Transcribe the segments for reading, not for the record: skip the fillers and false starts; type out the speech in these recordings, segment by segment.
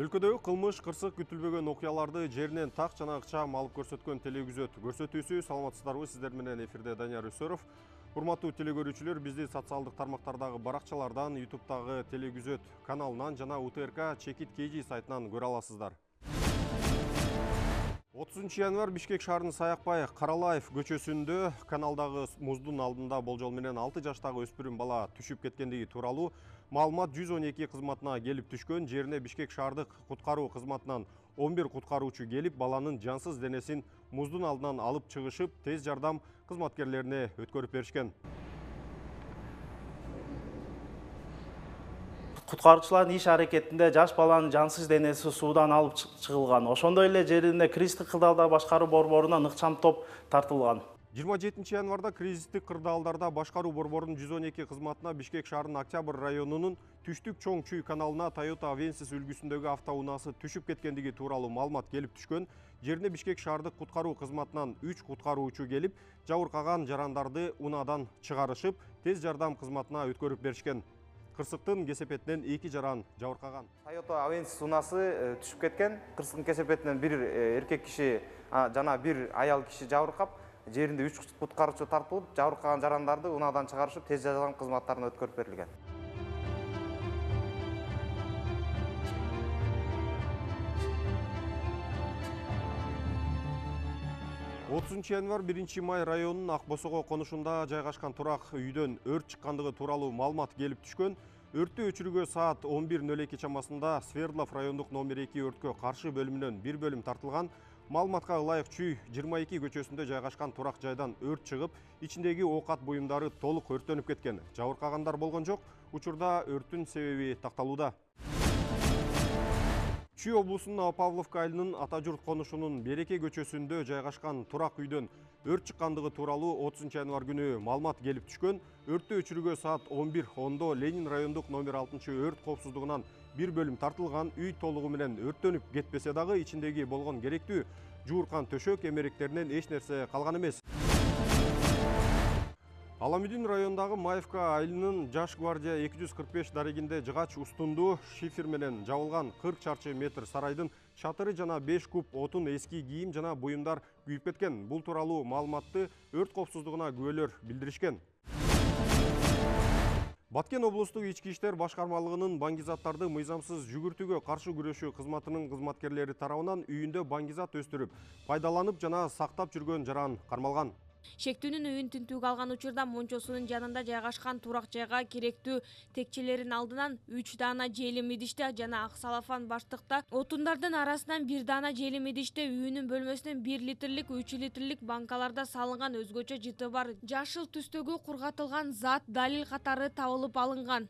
Өлкөдөгү кылмыш, кырсык, күтүлбөгөн окуяларды жеринен так жана ыкчам алып көрсөткөн телегүзөт көрсөтүүсү. Саламатсыздарбы, сиздер менен эфирде Данияр Үсөров. Урматтуу телегөрүүчүлөр, бизди социалдык тармактардагы баракчалардан, YouTube'дагы телегүзөт каналынан жана УТРК Чекит KG сайтынан көрө аласыздар. 30 январь Бишкек шаарынын Саякбай Каралаев көчөсүндө каналдагы муздун алдында болжол менен 6 жаштагы өспүрүм бала түшүп кеткендиги тууралуу маалымат 112 кызматына келип түшкөн. Жерине Бишкек шаардык куткаруу кызматынан 11 куткаруучу келип, баланын жансыз денесин муздун алдынан алып чыгышып, тез жардам кызматкерлерине өткөрүп беришкен. Куткаруучулардын иш аракетинде жаш баланын жансыз денеси суудан алып чыгылган. Ошондой эле жеринде кризистик кырдаалда башкаруу борборунан ыкчам топ тартылган. 27 январда кризистик кырдаалдарда башкаруу борборунун 112 кызматына Бишкек шаарынын Октябрь районунун түштүк чоң чүй каналына Toyota Avensis үлгүсүндөгү автоунаасы түшүп кеткендиги тууралуу маалымат келип түшкөн. Жерине Бишкек шаардык куткаруу кызматынан 3 куткаруучу келип, жабыркаган жарандарды унаадан чыгарышып, тез жардам кызматына өткөрүп беришкен. Кырсыктын кесепетинен 2 жаран жабыркаган. Toyota Avensis унасы түшүп кеткен. Кырсыктын кесепетинен бир эркек киши жана бир аял киши жабыркап, жеринде 3 куткаруучу тартылып, жабыркаган жарандарды унаадан чыгарышып, тез жардам кызматтарына өткөрүп берилген. 30 январь 1 май районунун Акбосого конушунда жайгашкан турак үйдөн өрт чыккандыгы тууралуу маалымат келип түшкөн. Өрттү өчүрүүгө саат 11:02 чамасында Свердлов райондук номер 2 өрткө каршы бөлүмүнөн бир бөлүм тартылган. Маалыматка ылайык чүй 22 көчөсүндө жайгашкан турак жайдан өрт чыгып, ичиндеги оокат буюмдары толук өрттөнүп кеткен. Жабыркагандар болгон жок. Учурда өрттүн себеби такталууда. Чүй облусунун Новопавловка айылынын Ата журт конушунун Береке көчөсүндө жайгашкан турак үйдөн өрт чыккандыгы тууралуу 30 январь күнү маалымат келип түшкөн. Өрттү өчүрүүгө саат 11:10 Ленин райондук номер 6 өрт коопсуздугунан бир бөлүм тартылган. Үй толугу менен өрттөнүп кетпесе дагы ичиндеги болгон керектүү жууркан төшөк эмеректеринен эч нерсе калган эмес. Аламүдүн райондагы Маевка айылынын Жаш гвардия 245 дарегинде жыгач устунду шифер менен жабылган 40 чарчы метр сарайдын чатыры жана 5 куб отун, эски кийим жана буюмдар күйүп кеткен. Бул тууралуу маалыматты өрт коопсуздугуна күбөлөр билдиришкен. Баткен облустук ички иштер башкармалыгынын баңгизаттарды мыйзамсыз жүгүртүүгө каршы күрөшүү кызматынын кызматкерлери тарабынан үйүндө баңгизат өстүрүп, пайдаланып жана сактап жүргөн жаран кармалган. Шектүүнүн үйүн тинтүүгө алган учурда мончосунун жанында жайгашкан турак жайга керектүү текчелерин алдынан 3 даана желим идиште жана ак салафан баштыкта отундардын арасынан 1 даана желим идиште үйүнүн бөлмөсүнөн 1 литрлик, 3 литрлик банкаларда салынган өзгөчө жыты бар жашыл түстөгү кургатылган зат далил катары табылып алынган.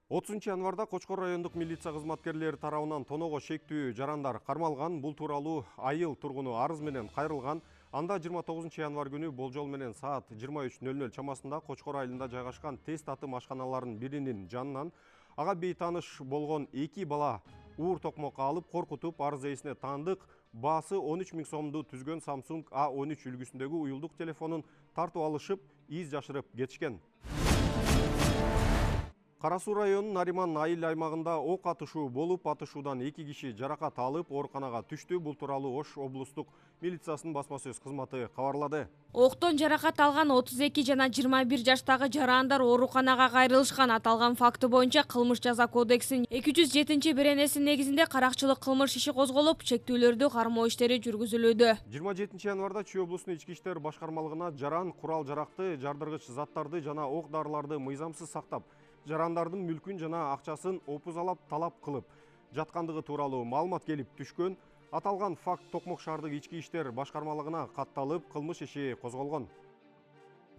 30 январда Кочкор райондук милиция кызматкерлери тарабынан тоного шектүү жарандар кармалган. Бул тууралуу айыл тургуну арыз менен кайрылган. Анда 29 январь күнү болжол менен саат 23:00 чамасында Кочкор айылында жайгашкан тест татым ашканаларынын биринин жанынан ага бейтааныш болгон 2 бала уур токмок алып коркутуп, арыз ээсине таандык баасы 13 000 сомду түзгөн Samsung A13 үлгүсүндөгү уюлдук телефонун тартып алышып, из жашырып кетишкен. Кара Суу районунун Нариман айыл аймагында ок атышуу болуп, атышуудан 2 киши жаракат алып, ооруканага түштү. Бул тууралуу Ош облустук милициясынын басма сөз кызматы кабарлады. Октон жаракат алган 32 жана 21 жаштагы жарандар ооруканага кайрылышкан. Аталган факты боюнча кылмыш жаза кодексинин 207 беренеси негизинде каракчылык кылмыш иши козголуп, чектүүлөрдү кармоо иштери жүргүзүлүүдө. 27 январда Чүй облусунун ички иштер башкармалыгына жаран, курал жаракты, жардыргыч заттарды жана ок дарыларды мыйзамсыз сактап, жарандардын мүлкүн жана акчасын опузалап талап кылып жаткандыгы тууралуу маалымат келип түшкөн. Аталган факт Токмок шаардык ички иштер башкармалыгына катталып, кылмыш иши козголгон.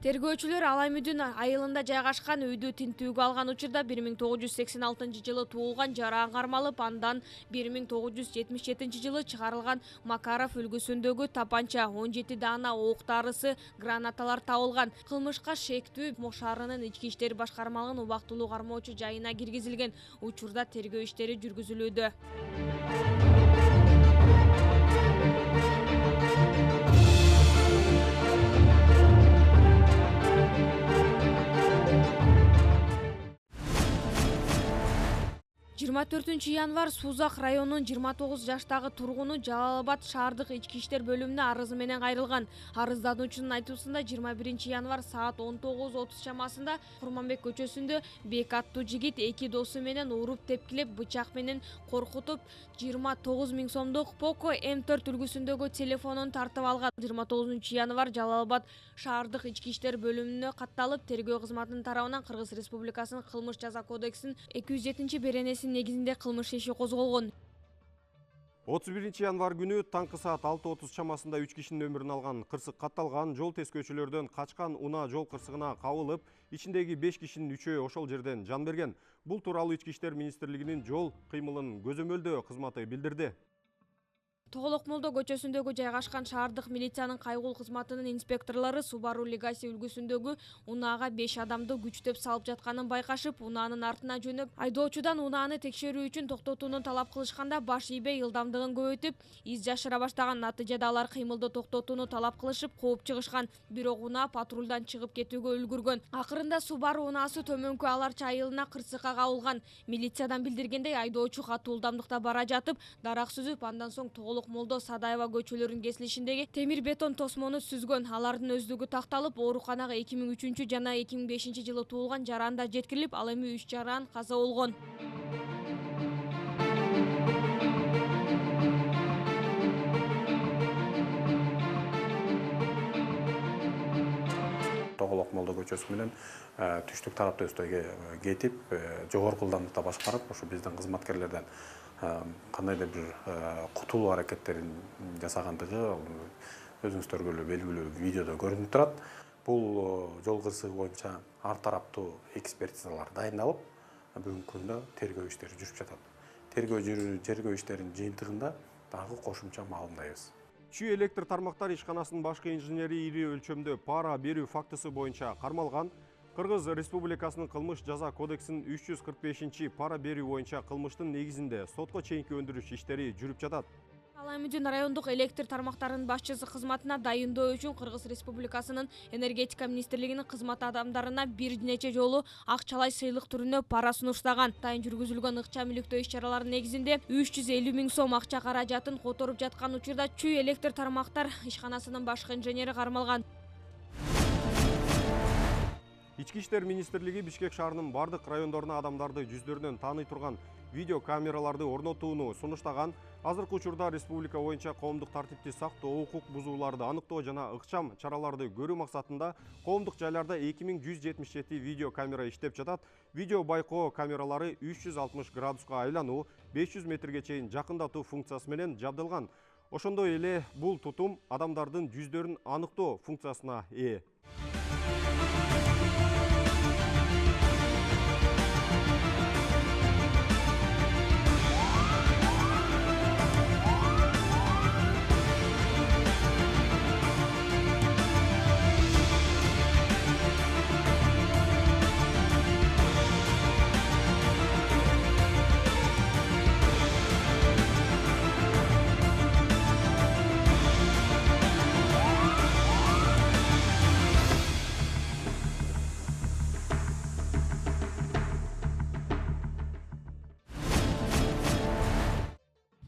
Тергөөчүлөр Аламүдүн айылында жайгашкан үйдү тинтүүгө алган учурда 1986 жылы туулган жаран кармалып, андан 1977 жылы чыгарылган Макаров үлгүсүндөгү тапанча, 17 даана ок дарысы, гранаталар табылган. Кылмышка шектүү Токмок шаарынын ички иштер башкармалыгынын убактылуу кармоочу жайына киргизилген. Учурда тергөө иштери жүргүзүлүүдө. 24 январ Сузак районунун 29 жаштагы тургуну Жалал-Абад шаардык ички иштер бөлүмүнө арызы менен кайрылган. Арыздануучунун айтуусунда 21 январ саат 19:30 чамасында Курманбек көчөсүндө Бек аттуу жигит эки досу менен уруп тепкилеп, бычак менен коркутуп 29 000 сомдук Poco M4 үлгүсүндөгү телефонун тартып алган. 29 январ Жалал-Абад шаардык ички иштер бөлүмүнө катталып, тергөө кызматынын тарабынан Кыргыз Республикасынын кылмыш жаза кодексинин 207-беренеси негизинде кылмыш иши козголгон. 31 январ күнү таңкы саат 6:30 чамасында 3 кишинин өмүрүн алган кырсык катталган. Жол тескөөчүлөрдөн качкан унаа жол кырсыгына кабылып, ичиндеги 5 кишинин 3-өө ошол жерден жан берген. Бул тууралуу Ички иштер министрлигинин жол кыймылын көзөмөлдөө кызматы билдирди. Тоголок Молдо көчөсүндөгү жайгашкан шаардык милициянын кайгул кызматынын инспекторлору Subaru Legacy үлгүсүндөгү унаага 5 адамды күчтөп салып жатканын байкашып, унаанын артына жөнөп, айдоочудан унааны текшерүү үчүн токтотууну талап кылышканда баш ийбей ылдамдыгын көбөйтүп, из жашыра баштаган. Натыйжада алар кыймылды токтотууну талап кылышып, кууп чыгышкан. Бирок унаа патрулдан чыгып кетүүгө үлгүргөн. Акырында Subaru унаасы төмөнкү Аларча айылына кырсыкка кабылган. Милициядан билдиргендей, айдоочу катуу ылдамдыкта бара жатып, дарак сүзүп, андан соң Тоголок Молдо Садаева көчөлөрүнүн кесилишиндеги темир бетон тосмону сүзгөн. Алардын өздүгү такталып, ооруканага 2003 жана 2005 жылы туулган жаранда жеткирилип, ал эми 3 жаран каза болгон. Тоголок Молдо көчөсү менен түштүк тарапты өстөйгө кетип, жогорку ылдамдыкта башкарып, ошо биздин кызматкерлерден кандайдыр бир кутулуу аракеттерин жасагандыгы өзүңүздөргө эле белгилүү видеодо көрүнүп турат. Бул жол кырсыгы боюнча ар тараптуу экспертизалар дайындалып, бүгүнкү күндө тергөө иштери жүрүп жатат. Тергөө иштеринин жыйынтыгында дагы кошумча маалымдайбыз. Чүй электр тармактар ишканасынын башкы инженери ири өлчөмдө пара берүү фактысы боюнча кармалган. Кыргыз Республикасынын кылмыш жаза кодексинин 345 пара берүү боюнча кылмыштын негизинде сотко чейинки өндүрүш иштери жүрүп жатат. Алаймүдүн райондук электр тармактарынын башчысы кызматына дайындоо үчүн Кыргыз Республикасынын энергетика министрлигинин кызмат адамдарына бир нече жолу акчалай сыйлык түрүнө пара сунуштаган. Тайын жүргүзүлгөн ыкчам иликтөө иш-чараларынын негизинде 350 000 сом акча каражатын которуп жаткан учурда Чүй электр тармактар ишканасынын башкы инженери кармалган. Ички иштер министрлиги Бишкек шаарынын бардык райондоруна адамдарды жүздөрүнөн тааный турган видео камераларды орнотууну сунуштаган. Азыркы учурда республика боюнча коомдук тартипти сактоо, укук бузууларды аныктоо жана ыкчам чараларды көрүү максатында коомдук жайларда 2177 видео камера иштеп жатат. Видео байкоо камералары 360 градуска айлануу, 500 метрге чейин жакындатуу функциясы менен жабдылган. Ошондой эле бул тутум адамдардын жүздөрүн аныктоо функциясына ээ.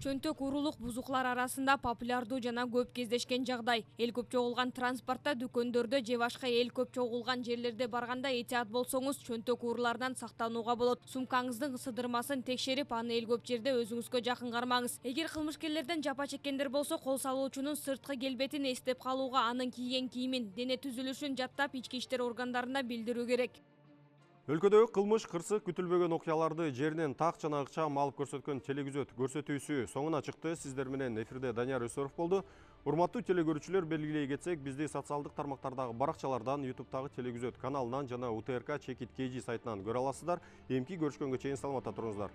Чөнтөк урулук бузуклар арасында популярдуу жана көп кездешкен жагдай. Эл көп чогулган транспортто, дүкөндөрдө же башка эл көп чогулган жерлерде барганда этият болсоңуз, чөнтөк уруулардан сактанууга болот. Сумкаңыздын ысыдырмасын текшерип, аны эл көп жерде өзүңүзгө жакын кармаңыз. Эгер кылмышкерлерден жапа чеккендер болсо, кол салуучунун сырткы келбетин эстеп калууга, анын кийген кийимин, дене түзүлүшүн жаттап, ички иштер органдарына билдирүү керек. Өлкөдөгү кылмыш, кырсык, күтүлбөгөн окуяларды жеринен так жана ыкчам алып көрсөткөн телегүзөт көрсөтүүсү соңуна чыкты. Сиздер менен эфирде Данияр Өсөров болду. Урматтуу телегөрүүчүлөр, белгилей кетсек, бизди социалдык тармактардагы баракчалардан, YouTube'тагы телегүзөт каналынан жана УТРК Чекит КЖ сайтынан көрө аласыздар. Эмки көрүшкөнгө чейин саламатта туруңуздар.